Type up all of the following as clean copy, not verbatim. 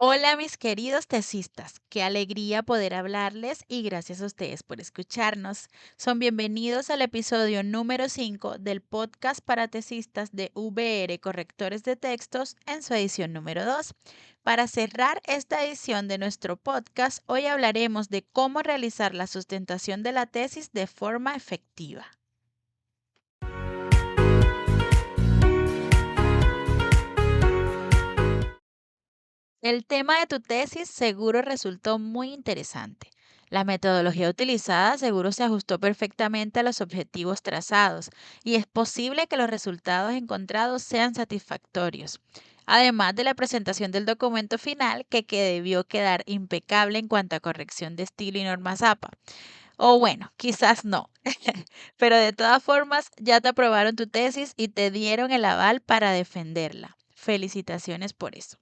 Hola mis queridos tesistas, qué alegría poder hablarles y gracias a ustedes por escucharnos. Son bienvenidos al episodio número 5 del podcast para tesistas de VR Correctores de Textos en su edición número 2. Para cerrar esta edición de nuestro podcast, hoy hablaremos de cómo realizar la sustentación de la tesis de forma efectiva. El tema de tu tesis seguro resultó muy interesante. La metodología utilizada seguro se ajustó perfectamente a los objetivos trazados y es posible que los resultados encontrados sean satisfactorios. Además de la presentación del documento final que debió quedar impecable en cuanto a corrección de estilo y normas APA. O bueno, quizás no. Pero de todas formas, ya te aprobaron tu tesis y te dieron el aval para defenderla. Felicitaciones por eso.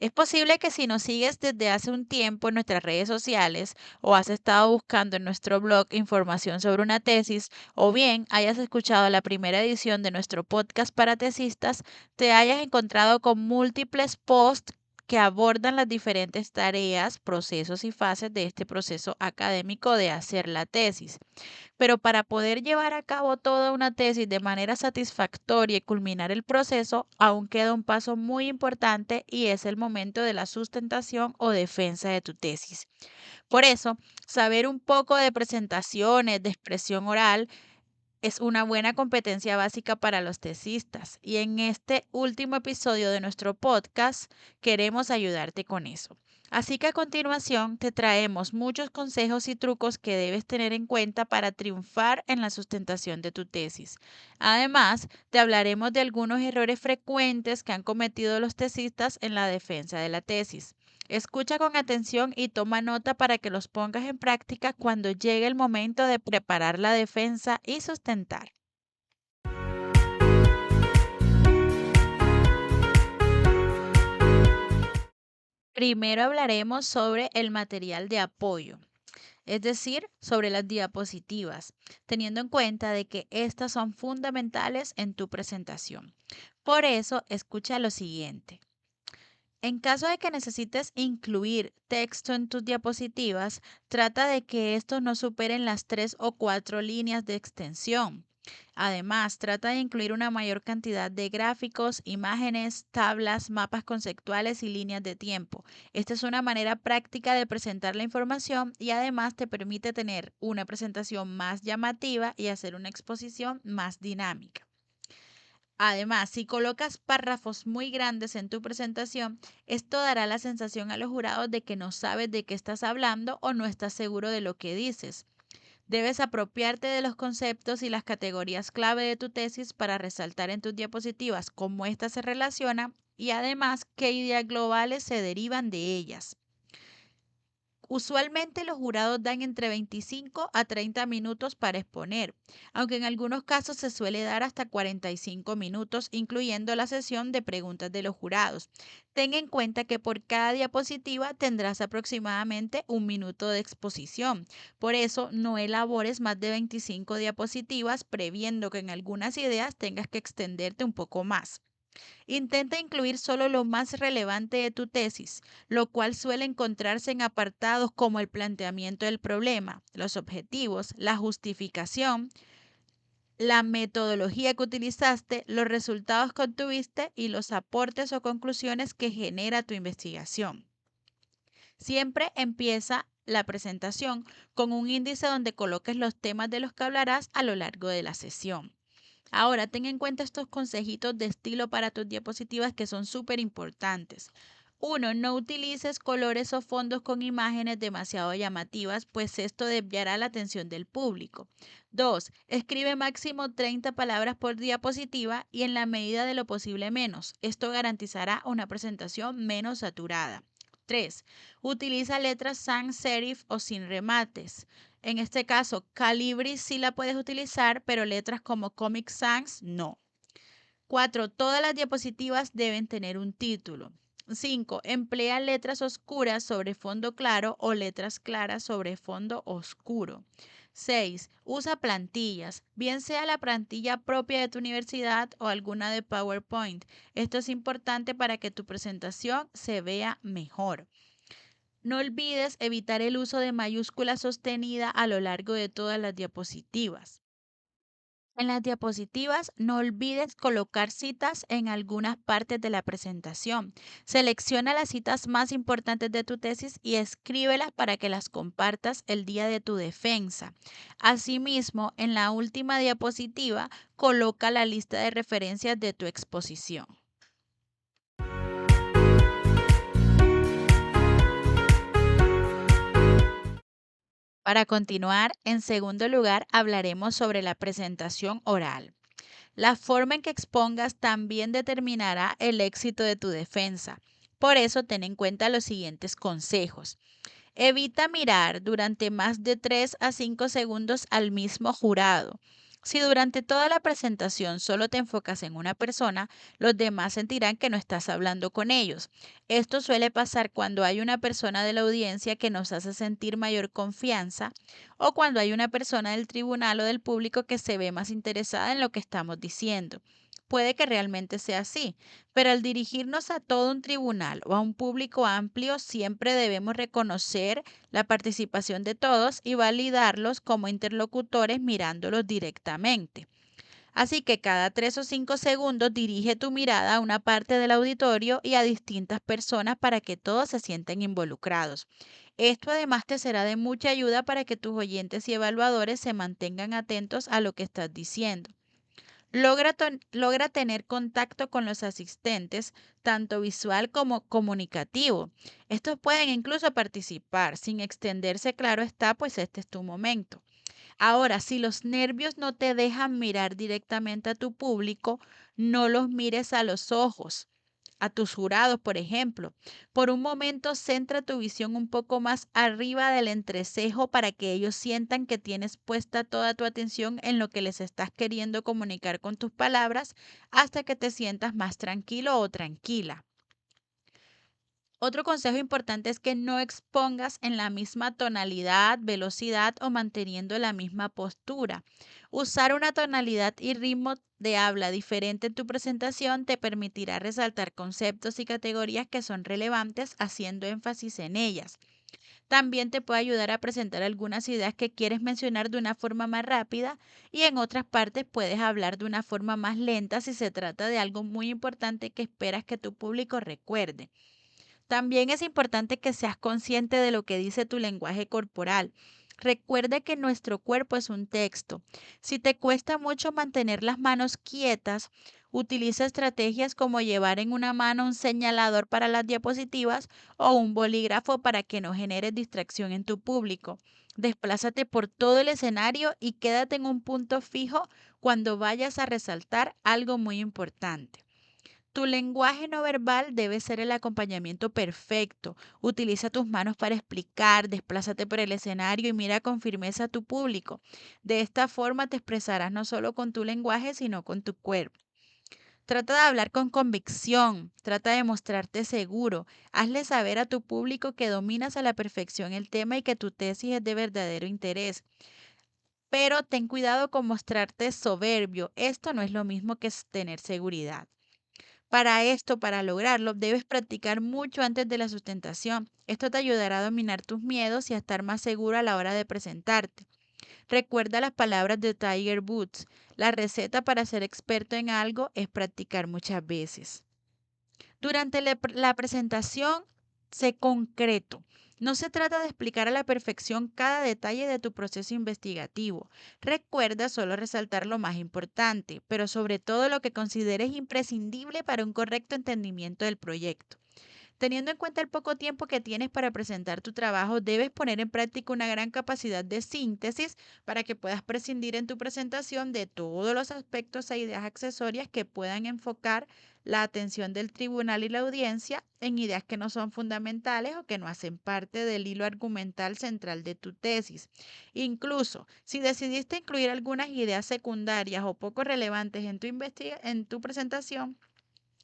Es posible que si nos sigues desde hace un tiempo en nuestras redes sociales o has estado buscando en nuestro blog información sobre una tesis o bien hayas escuchado la primera edición de nuestro podcast para tesistas, te hayas encontrado con múltiples posts que abordan las diferentes tareas, procesos y fases de este proceso académico de hacer la tesis. Pero para poder llevar a cabo toda una tesis de manera satisfactoria y culminar el proceso, aún queda un paso muy importante y es el momento de la sustentación o defensa de tu tesis. Por eso, saber un poco de presentaciones, de expresión oral, es una buena competencia básica para los tesistas. Y en este último episodio de nuestro podcast queremos ayudarte con eso. Así que a continuación te traemos muchos consejos y trucos que debes tener en cuenta para triunfar en la sustentación de tu tesis. Además, te hablaremos de algunos errores frecuentes que han cometido los tesistas en la defensa de la tesis. Escucha con atención y toma nota para que los pongas en práctica cuando llegue el momento de preparar la defensa y sustentar. Primero hablaremos sobre el material de apoyo, es decir, sobre las diapositivas, teniendo en cuenta de que estas son fundamentales en tu presentación. Por eso, escucha lo siguiente. En caso de que necesites incluir texto en tus diapositivas, trata de que estos no superen las 3 o 4 líneas de extensión. Además, trata de incluir una mayor cantidad de gráficos, imágenes, tablas, mapas conceptuales y líneas de tiempo. Esta es una manera práctica de presentar la información y además te permite tener una presentación más llamativa y hacer una exposición más dinámica. Además, si colocas párrafos muy grandes en tu presentación, esto dará la sensación a los jurados de que no sabes de qué estás hablando o no estás seguro de lo que dices. Debes apropiarte de los conceptos y las categorías clave de tu tesis para resaltar en tus diapositivas cómo éstas se relacionan y además qué ideas globales se derivan de ellas. Usualmente los jurados dan entre 25 a 30 minutos para exponer, aunque en algunos casos se suele dar hasta 45 minutos, incluyendo la sesión de preguntas de los jurados. Ten en cuenta que por cada diapositiva tendrás aproximadamente 1 minuto de exposición. Por eso, no elabores más de 25 diapositivas, previendo que en algunas ideas tengas que extenderte un poco más. Intenta incluir solo lo más relevante de tu tesis, lo cual suele encontrarse en apartados como el planteamiento del problema, los objetivos, la justificación, la metodología que utilizaste, los resultados que obtuviste y los aportes o conclusiones que genera tu investigación. Siempre empieza la presentación con un índice donde coloques los temas de los que hablarás a lo largo de la sesión. Ahora, ten en cuenta estos consejitos de estilo para tus diapositivas que son súper importantes. Uno, no utilices colores o fondos con imágenes demasiado llamativas, pues esto desviará la atención del público. 2, escribe máximo 30 palabras por diapositiva y en la medida de lo posible menos. Esto garantizará una presentación menos saturada. 3, utiliza letras sans serif o sin remates. En este caso, Calibri sí la puedes utilizar, pero letras como Comic Sans no. 4. Todas las diapositivas deben tener un título. 5. Emplea letras oscuras sobre fondo claro o letras claras sobre fondo oscuro. 6. Usa plantillas, bien sea la plantilla propia de tu universidad o alguna de PowerPoint. Esto es importante para que tu presentación se vea mejor. No olvides evitar el uso de mayúscula sostenida a lo largo de todas las diapositivas. En las diapositivas, no olvides colocar citas en algunas partes de la presentación. Selecciona las citas más importantes de tu tesis y escríbelas para que las compartas el día de tu defensa. Asimismo, en la última diapositiva, coloca la lista de referencias de tu exposición. Para continuar, en segundo lugar, hablaremos sobre la presentación oral. La forma en que expongas también determinará el éxito de tu defensa. Por eso, ten en cuenta los siguientes consejos. Evita mirar durante más de 3 a 5 segundos al mismo jurado. Si durante toda la presentación solo te enfocas en una persona, los demás sentirán que no estás hablando con ellos. Esto suele pasar cuando hay una persona de la audiencia que nos hace sentir mayor confianza o cuando hay una persona del tribunal o del público que se ve más interesada en lo que estamos diciendo. Puede que realmente sea así, pero al dirigirnos a todo un tribunal o a un público amplio, siempre debemos reconocer la participación de todos y validarlos como interlocutores mirándolos directamente. Así que cada 3 o 5 segundos dirige tu mirada a una parte del auditorio y a distintas personas para que todos se sientan involucrados. Esto además te será de mucha ayuda para que tus oyentes y evaluadores se mantengan atentos a lo que estás diciendo. Logra tener contacto con los asistentes, tanto visual como comunicativo. Estos pueden incluso participar sin extenderse, claro está, pues este es tu momento. Ahora, si los nervios no te dejan mirar directamente a tu público, no los mires a los ojos, a tus jurados, por ejemplo. Por un momento, centra tu visión un poco más arriba del entrecejo para que ellos sientan que tienes puesta toda tu atención en lo que les estás queriendo comunicar con tus palabras hasta que te sientas más tranquilo o tranquila. Otro consejo importante es que no expongas en la misma tonalidad, velocidad o manteniendo la misma postura. Usar una tonalidad y ritmo de habla diferente en tu presentación te permitirá resaltar conceptos y categorías que son relevantes haciendo énfasis en ellas. También te puede ayudar a presentar algunas ideas que quieres mencionar de una forma más rápida y en otras partes puedes hablar de una forma más lenta si se trata de algo muy importante que esperas que tu público recuerde. También es importante que seas consciente de lo que dice tu lenguaje corporal. Recuerda que nuestro cuerpo es un texto. Si te cuesta mucho mantener las manos quietas, utiliza estrategias como llevar en una mano un señalador para las diapositivas o un bolígrafo para que no generes distracción en tu público. Desplázate por todo el escenario y quédate en un punto fijo cuando vayas a resaltar algo muy importante. Tu lenguaje no verbal debe ser el acompañamiento perfecto. Utiliza tus manos para explicar, desplázate por el escenario y mira con firmeza a tu público. De esta forma te expresarás no solo con tu lenguaje, sino con tu cuerpo. Trata de hablar con convicción, trata de mostrarte seguro. Hazle saber a tu público que dominas a la perfección el tema y que tu tesis es de verdadero interés. Pero ten cuidado con mostrarte soberbio. Esto no es lo mismo que tener seguridad. Para esto, para lograrlo, debes practicar mucho antes de la sustentación. Esto te ayudará a dominar tus miedos y a estar más seguro a la hora de presentarte. Recuerda las palabras de Tiger Woods. La receta para ser experto en algo es practicar muchas veces. Durante la presentación, sé concreto. No se trata de explicar a la perfección cada detalle de tu proceso investigativo. Recuerda solo resaltar lo más importante, pero sobre todo lo que consideres imprescindible para un correcto entendimiento del proyecto. Teniendo en cuenta el poco tiempo que tienes para presentar tu trabajo, debes poner en práctica una gran capacidad de síntesis para que puedas prescindir en tu presentación de todos los aspectos e ideas accesorias que puedan enfocar la atención del tribunal y la audiencia en ideas que no son fundamentales o que no hacen parte del hilo argumental central de tu tesis. Incluso, si decidiste incluir algunas ideas secundarias o poco relevantes en tu presentación,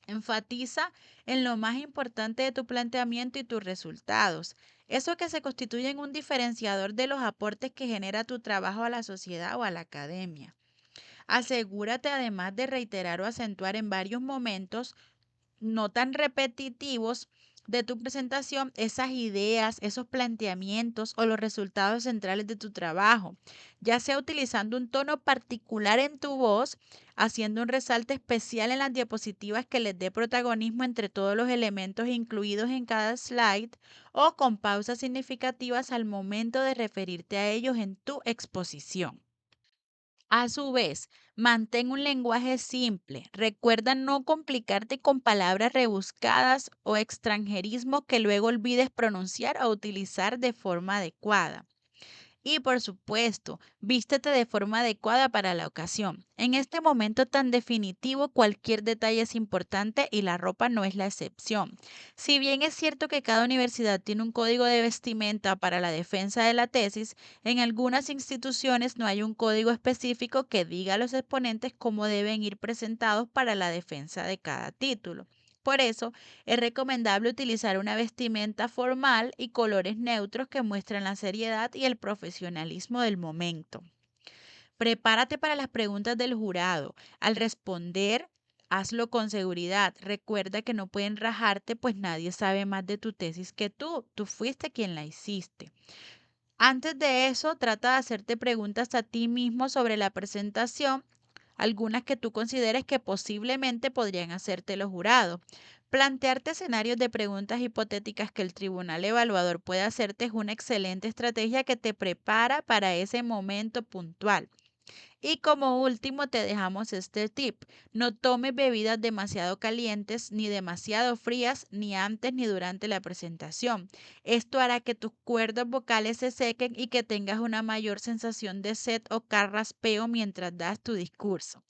enfatiza en lo más importante de tu planteamiento y tus resultados. Eso que se constituye en un diferenciador de los aportes que genera tu trabajo a la sociedad o a la academia. Asegúrate además de reiterar o acentuar en varios momentos no tan repetitivos de tu presentación esas ideas, esos planteamientos o los resultados centrales de tu trabajo, ya sea utilizando un tono particular en tu voz, haciendo un resalte especial en las diapositivas que les dé protagonismo entre todos los elementos incluidos en cada slide o con pausas significativas al momento de referirte a ellos en tu exposición. A su vez, mantén un lenguaje simple. Recuerda no complicarte con palabras rebuscadas o extranjerismos que luego olvides pronunciar o utilizar de forma adecuada. Y por supuesto, vístete de forma adecuada para la ocasión. En este momento tan definitivo, cualquier detalle es importante y la ropa no es la excepción. Si bien es cierto que cada universidad tiene un código de vestimenta para la defensa de la tesis, en algunas instituciones no hay un código específico que diga a los exponentes cómo deben ir presentados para la defensa de cada título. Por eso, es recomendable utilizar una vestimenta formal y colores neutros que muestran la seriedad y el profesionalismo del momento. Prepárate para las preguntas del jurado. Al responder, hazlo con seguridad. Recuerda que no pueden rajarte, pues nadie sabe más de tu tesis que tú. Tú fuiste quien la hiciste. Antes de eso, trata de hacerte preguntas a ti mismo sobre la presentación, algunas que tú consideres que posiblemente podrían hacerte los jurados. Plantearte escenarios de preguntas hipotéticas que el tribunal evaluador pueda hacerte es una excelente estrategia que te prepara para ese momento puntual. Y como último te dejamos este tip. No tomes bebidas demasiado calientes ni demasiado frías ni antes ni durante la presentación. Esto hará que tus cuerdas vocales se sequen y que tengas una mayor sensación de sed o carraspeo mientras das tu discurso.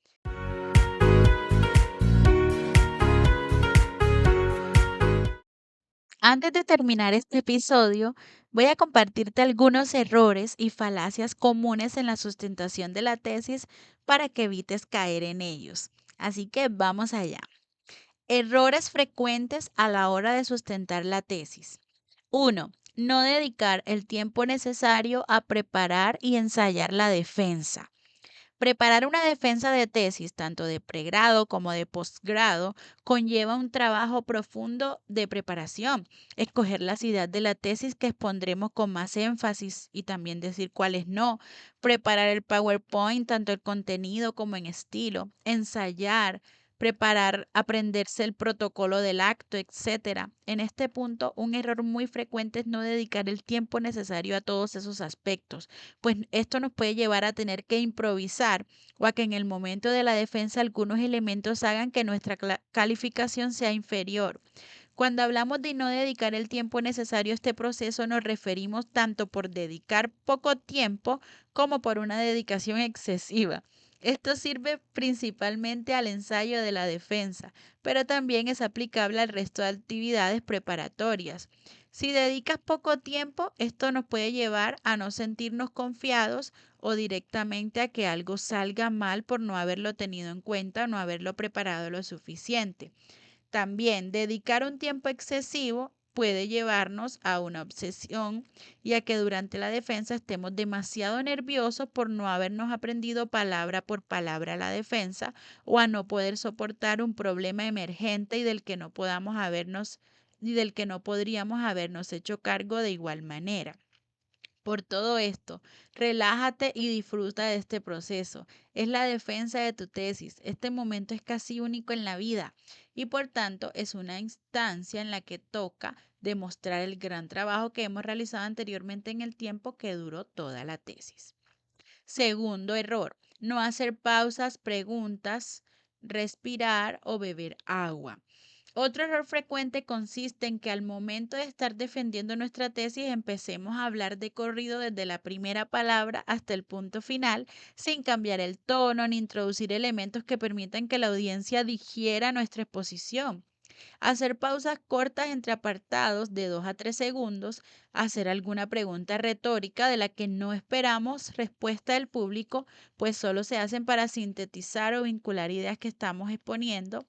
Antes de terminar este episodio, voy a compartirte algunos errores y falacias comunes en la sustentación de la tesis para que evites caer en ellos. Así que vamos allá. Errores frecuentes a la hora de sustentar la tesis. Uno, no dedicar el tiempo necesario a preparar y ensayar la defensa. Preparar una defensa de tesis, tanto de pregrado como de posgrado, conlleva un trabajo profundo de preparación. Escoger las ideas de la tesis que expondremos con más énfasis y también decir cuáles no. Preparar el PowerPoint, tanto el contenido como en estilo. Ensayar, preparar, aprenderse el protocolo del acto, etcétera. En este punto, un error muy frecuente es no dedicar el tiempo necesario a todos esos aspectos, pues esto nos puede llevar a tener que improvisar o a que en el momento de la defensa algunos elementos hagan que nuestra calificación sea inferior. Cuando hablamos de no dedicar el tiempo necesario a este proceso, nos referimos tanto por dedicar poco tiempo como por una dedicación excesiva. Esto sirve principalmente al ensayo de la defensa, pero también es aplicable al resto de actividades preparatorias. Si dedicas poco tiempo, esto nos puede llevar a no sentirnos confiados o directamente a que algo salga mal por no haberlo tenido en cuenta o no haberlo preparado lo suficiente. También dedicar un tiempo excesivo puede llevarnos a una obsesión y a que durante la defensa estemos demasiado nerviosos por no habernos aprendido palabra por palabra la defensa o a no poder soportar un problema emergente y del que no podríamos habernos hecho cargo de igual manera. Por todo esto, relájate y disfruta de este proceso. Es la defensa de tu tesis. Este momento es casi único en la vida y por tanto es una instancia en la que toca demostrar el gran trabajo que hemos realizado anteriormente en el tiempo que duró toda la tesis. Segundo error, no hacer pausas, preguntas, respirar o beber agua. Otro error frecuente consiste en que al momento de estar defendiendo nuestra tesis empecemos a hablar de corrido desde la primera palabra hasta el punto final, sin cambiar el tono ni introducir elementos que permitan que la audiencia digiera nuestra exposición. Hacer pausas cortas entre apartados de 2 a 3 segundos, hacer alguna pregunta retórica de la que no esperamos respuesta del público, pues solo se hacen para sintetizar o vincular ideas que estamos exponiendo.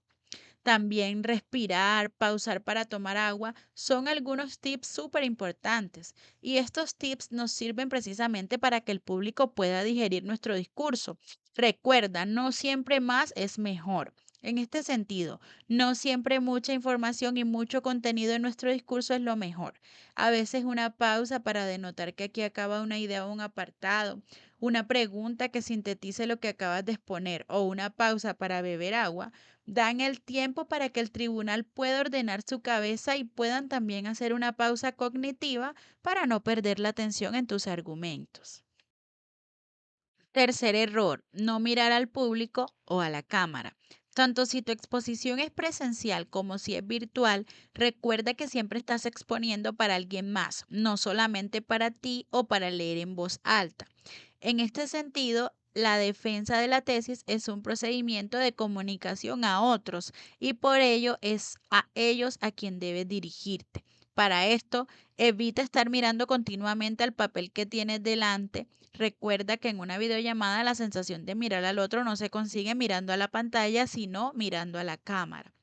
También respirar, pausar para tomar agua son algunos tips súper importantes. Y estos tips nos sirven precisamente para que el público pueda digerir nuestro discurso. Recuerda, no siempre más es mejor. En este sentido, no siempre mucha información y mucho contenido en nuestro discurso es lo mejor. A veces una pausa para denotar que aquí acaba una idea o un apartado, una pregunta que sintetice lo que acabas de exponer o una pausa para beber agua dan el tiempo para que el tribunal pueda ordenar su cabeza y puedan también hacer una pausa cognitiva para no perder la atención en tus argumentos. Tercer error, no mirar al público o a la cámara. Tanto si tu exposición es presencial como si es virtual, recuerda que siempre estás exponiendo para alguien más, no solamente para ti o para leer en voz alta. En este sentido, la defensa de la tesis es un procedimiento de comunicación a otros y por ello es a ellos a quien debes dirigirte. Para esto, evita estar mirando continuamente al papel que tienes delante. Recuerda que en una videollamada la sensación de mirar al otro no se consigue mirando a la pantalla, sino mirando a la cámara.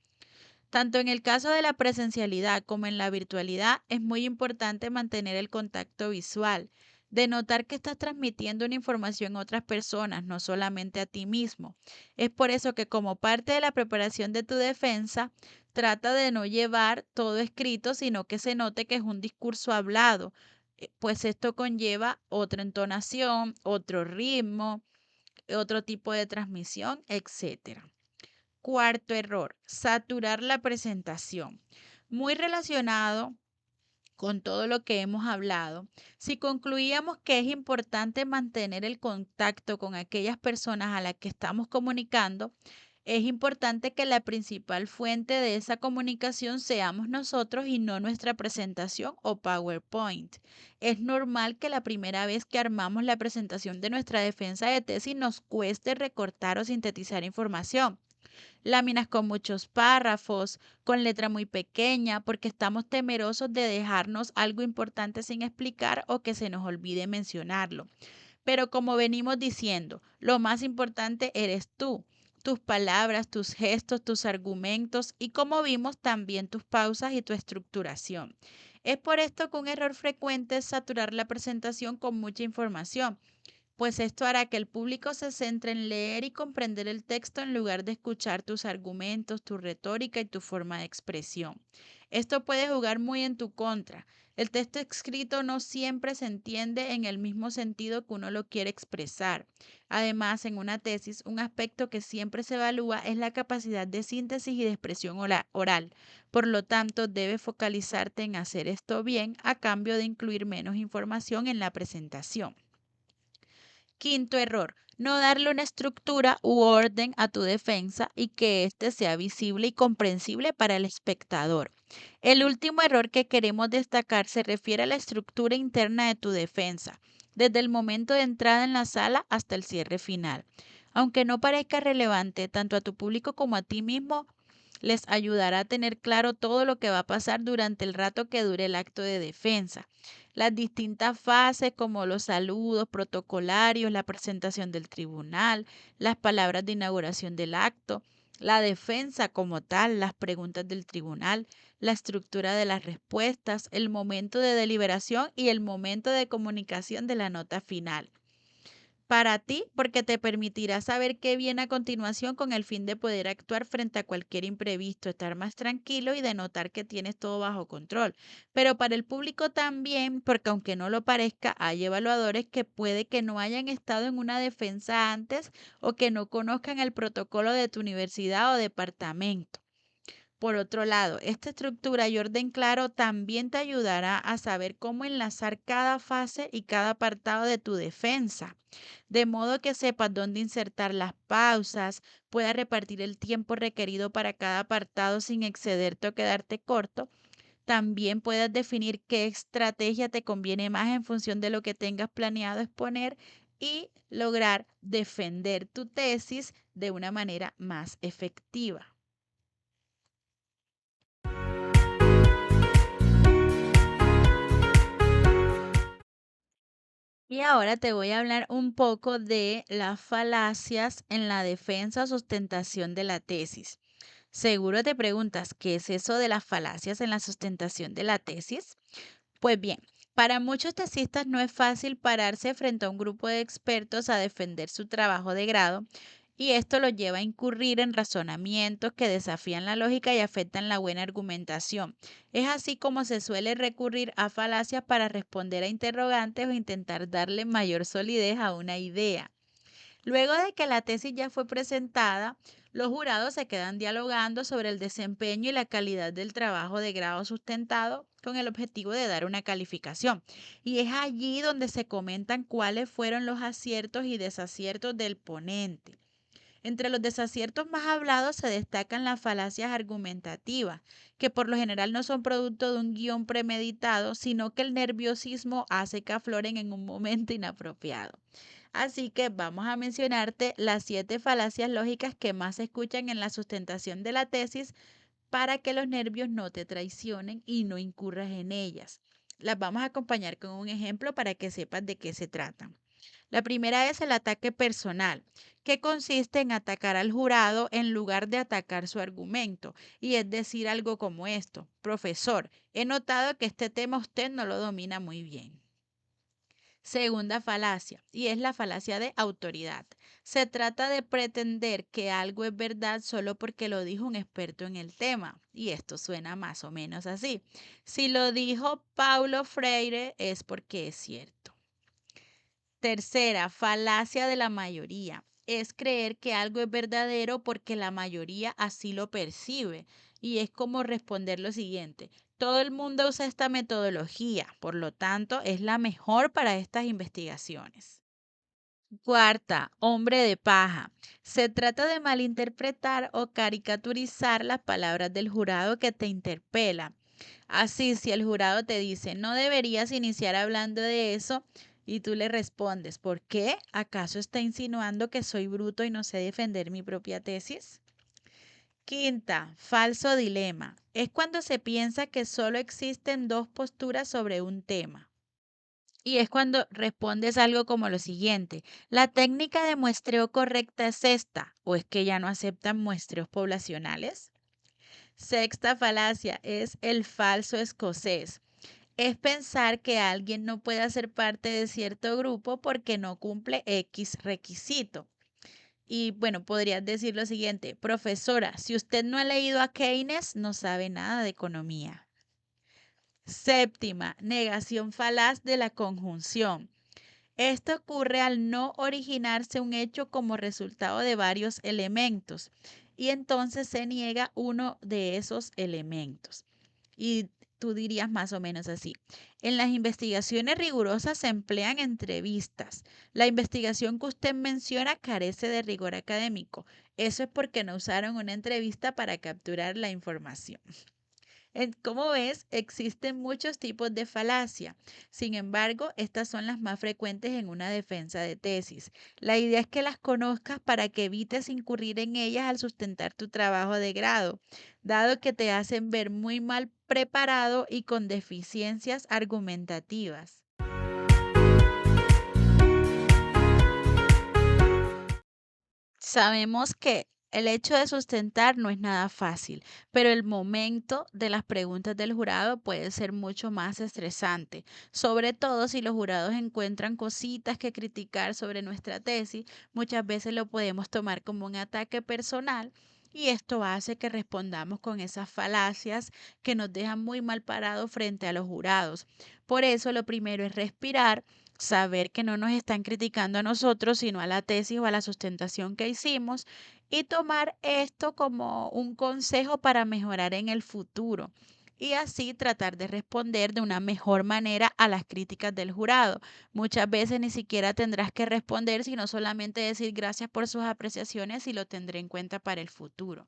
Tanto en el caso de la presencialidad como en la virtualidad, es muy importante mantener el contacto visual, de notar que estás transmitiendo una información a otras personas, no solamente a ti mismo. Es por eso que como parte de la preparación de tu defensa, trata de no llevar todo escrito, sino que se note que es un discurso hablado, pues esto conlleva otra entonación, otro ritmo, otro tipo de transmisión, etcétera. Cuarto error, saturar la presentación. Muy relacionado con todo lo que hemos hablado, si concluíamos que es importante mantener el contacto con aquellas personas a las que estamos comunicando, es importante que la principal fuente de esa comunicación seamos nosotros y no nuestra presentación o PowerPoint. Es normal que la primera vez que armamos la presentación de nuestra defensa de tesis nos cueste recortar o sintetizar información, láminas con muchos párrafos, con letra muy pequeña, porque estamos temerosos de dejarnos algo importante sin explicar o que se nos olvide mencionarlo. Pero como venimos diciendo, lo más importante eres tú, tus palabras, tus gestos, tus argumentos y como vimos también tus pausas y tu estructuración. Es por esto que un error frecuente es saturar la presentación con mucha información, pues esto hará que el público se centre en leer y comprender el texto en lugar de escuchar tus argumentos, tu retórica y tu forma de expresión. Esto puede jugar muy en tu contra. El texto escrito no siempre se entiende en el mismo sentido que uno lo quiere expresar. Además, en una tesis, un aspecto que siempre se evalúa es la capacidad de síntesis y de expresión oral. Por lo tanto, debes focalizarte en hacer esto bien a cambio de incluir menos información en la presentación. Quinto error, no darle una estructura u orden a tu defensa y que éste sea visible y comprensible para el espectador. El último error que queremos destacar se refiere a la estructura interna de tu defensa, desde el momento de entrada en la sala hasta el cierre final. Aunque no parezca relevante tanto a tu público como a ti mismo, les ayudará a tener claro todo lo que va a pasar durante el rato que dure el acto de defensa. Las distintas fases como los saludos protocolarios, la presentación del tribunal, las palabras de inauguración del acto, la defensa como tal, las preguntas del tribunal, la estructura de las respuestas, el momento de deliberación y el momento de comunicación de la nota final. Para ti, porque te permitirá saber qué viene a continuación con el fin de poder actuar frente a cualquier imprevisto, estar más tranquilo y de notar que tienes todo bajo control. Pero para el público también, porque aunque no lo parezca, hay evaluadores que puede que no hayan estado en una defensa antes o que no conozcan el protocolo de tu universidad o departamento. Por otro lado, esta estructura y orden claro también te ayudará a saber cómo enlazar cada fase y cada apartado de tu defensa, de modo que sepas dónde insertar las pausas, puedas repartir el tiempo requerido para cada apartado sin excederte o quedarte corto. También puedas definir qué estrategia te conviene más en función de lo que tengas planeado exponer y lograr defender tu tesis de una manera más efectiva. Y ahora te voy a hablar un poco de las falacias en la defensa o sustentación de la tesis. Seguro te preguntas, ¿qué es eso de las falacias en la sustentación de la tesis? Pues bien, para muchos tesistas no es fácil pararse frente a un grupo de expertos a defender su trabajo de grado, y esto los lleva a incurrir en razonamientos que desafían la lógica y afectan la buena argumentación. Es así como se suele recurrir a falacias para responder a interrogantes o intentar darle mayor solidez a una idea. Luego de que la tesis ya fue presentada, los jurados se quedan dialogando sobre el desempeño y la calidad del trabajo de grado sustentado con el objetivo de dar una calificación. Y es allí donde se comentan cuáles fueron los aciertos y desaciertos del ponente. Entre los desaciertos más hablados se destacan las falacias argumentativas, que por lo general no son producto de un guión premeditado, sino que el nerviosismo hace que afloren en un momento inapropiado. Así que vamos a mencionarte las 7 falacias lógicas que más se escuchan en la sustentación de la tesis para que los nervios no te traicionen y no incurras en ellas. Las vamos a acompañar con un ejemplo para que sepas de qué se tratan. La primera es el ataque personal, que consiste en atacar al jurado en lugar de atacar su argumento, y es decir algo como esto: profesor, he notado que este tema usted no lo domina muy bien. Segunda falacia, y es la falacia de autoridad. Se trata de pretender que algo es verdad solo porque lo dijo un experto en el tema. Y esto suena más o menos así. Si lo dijo Paulo Freire es porque es cierto. Tercera, falacia de la mayoría. Es creer que algo es verdadero porque la mayoría así lo percibe. Y es como responder lo siguiente: todo el mundo usa esta metodología, por lo tanto es la mejor para estas investigaciones. Cuarta, hombre de paja. Se trata de malinterpretar o caricaturizar las palabras del jurado que te interpela. Así, si el jurado te dice, no deberías iniciar hablando de eso, y tú le respondes, ¿por qué? ¿Acaso está insinuando que soy bruto y no sé defender mi propia tesis? Quinta, falso dilema. Es cuando se piensa que solo existen dos posturas sobre un tema. Y es cuando respondes algo como lo siguiente: ¿la técnica de muestreo correcta es esta o es que ya no aceptan muestreos poblacionales? Sexta falacia es el falso escocés. Es pensar que alguien no puede ser parte de cierto grupo porque no cumple X requisito. Y bueno, podrías decir lo siguiente: profesora, si usted no ha leído a Keynes, no sabe nada de economía. Séptima, negación falaz de la conjunción. Esto ocurre al no originarse un hecho como resultado de varios elementos, y entonces se niega uno de esos elementos. Y tú dirías más o menos así: en las investigaciones rigurosas se emplean entrevistas. La investigación que usted menciona carece de rigor académico. Eso es porque no usaron una entrevista para capturar la información. Como ves, existen muchos tipos de falacia. Sin embargo, estas son las más frecuentes en una defensa de tesis. La idea es que las conozcas para que evites incurrir en ellas al sustentar tu trabajo de grado, dado que te hacen ver muy mal preparado y con deficiencias argumentativas. Sabemos que el hecho de sustentar no es nada fácil, pero el momento de las preguntas del jurado puede ser mucho más estresante, sobre todo si los jurados encuentran cositas que criticar sobre nuestra tesis. Muchas veces lo podemos tomar como un ataque personal, y esto hace que respondamos con esas falacias que nos dejan muy mal parados frente a los jurados. Por eso lo primero es respirar, saber que no nos están criticando a nosotros, sino a la tesis o a la sustentación que hicimos, y tomar esto como un consejo para mejorar en el futuro. Y así tratar de responder de una mejor manera a las críticas del jurado. Muchas veces ni siquiera tendrás que responder, sino solamente decir gracias por sus apreciaciones y lo tendré en cuenta para el futuro.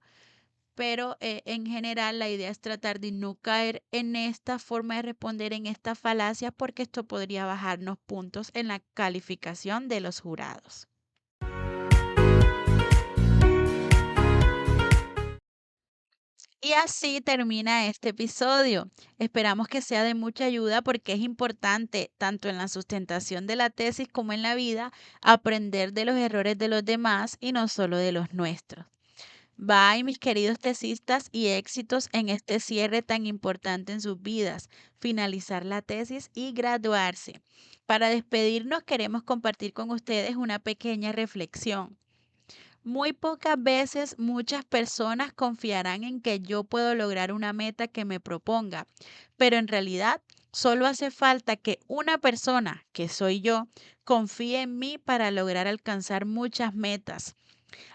Pero en general la idea es tratar de no caer en esta forma de responder, en esta falacia, porque esto podría bajarnos puntos en la calificación de los jurados. Y así termina este episodio. Esperamos que sea de mucha ayuda, porque es importante, tanto en la sustentación de la tesis como en la vida, aprender de los errores de los demás y no solo de los nuestros. Bye, mis queridos tesistas, y éxitos en este cierre tan importante en sus vidas, finalizar la tesis y graduarse. Para despedirnos, queremos compartir con ustedes una pequeña reflexión. Muy pocas veces muchas personas confiarán en que yo puedo lograr una meta que me proponga, pero en realidad solo hace falta que una persona, que soy yo, confíe en mí para lograr alcanzar muchas metas.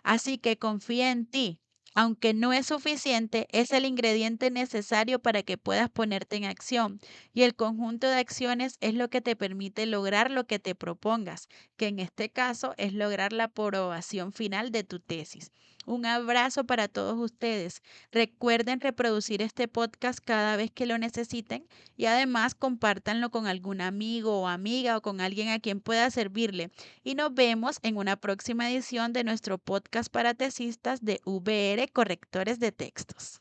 Así que confía en ti. Aunque no es suficiente, es el ingrediente necesario para que puedas ponerte en acción. Y el conjunto de acciones es lo que te permite lograr lo que te propongas, que en este caso es lograr la aprobación final de tu tesis. Un abrazo para todos ustedes. Recuerden reproducir este podcast cada vez que lo necesiten y además compártanlo con algún amigo o amiga o con alguien a quien pueda servirle y nos vemos en una próxima edición de nuestro podcast para tesistas de VR Correctores de Textos.